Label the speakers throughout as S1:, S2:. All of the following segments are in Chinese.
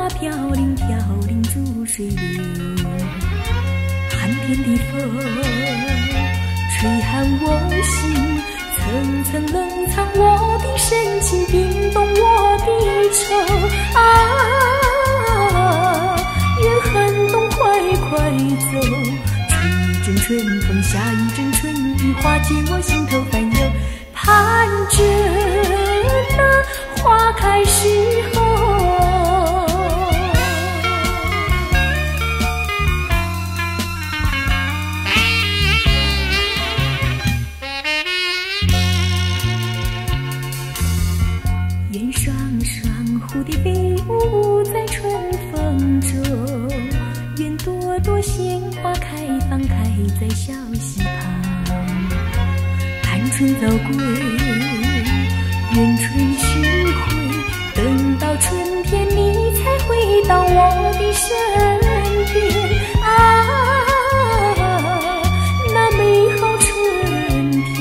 S1: 花飘零飘零逐水流，寒天的风吹寒我心，层层冷藏我的深情，冰冻我的愁啊！愿寒冬快快走，吹一阵春风，下一阵春雨，化解我心头烦忧，盼着那花开时候。愿双双蝴蝶飞舞在春风中，愿朵朵鲜花开放开在小溪旁，盼春早归，愿春时回，等到春天你才回到我的身边啊！那美好春天，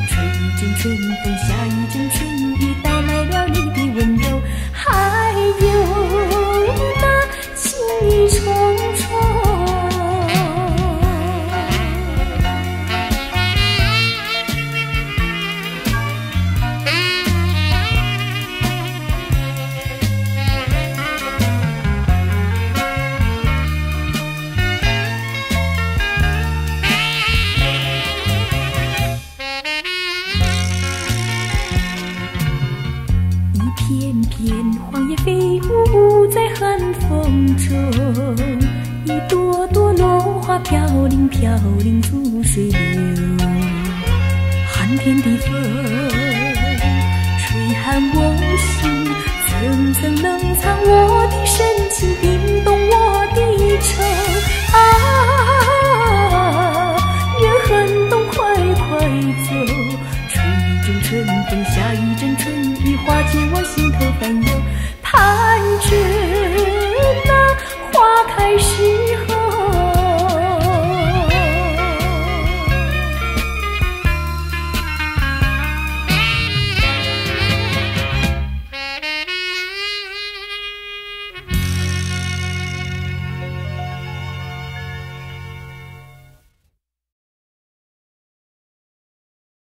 S1: 吹一阵春风，下一阵春雨，带来了你的温柔，还有那情意重重。片片黄叶飞舞在寒风中，一朵朵落花飘零飘零逐水流，寒天的风吹寒我心，层层冷藏我的身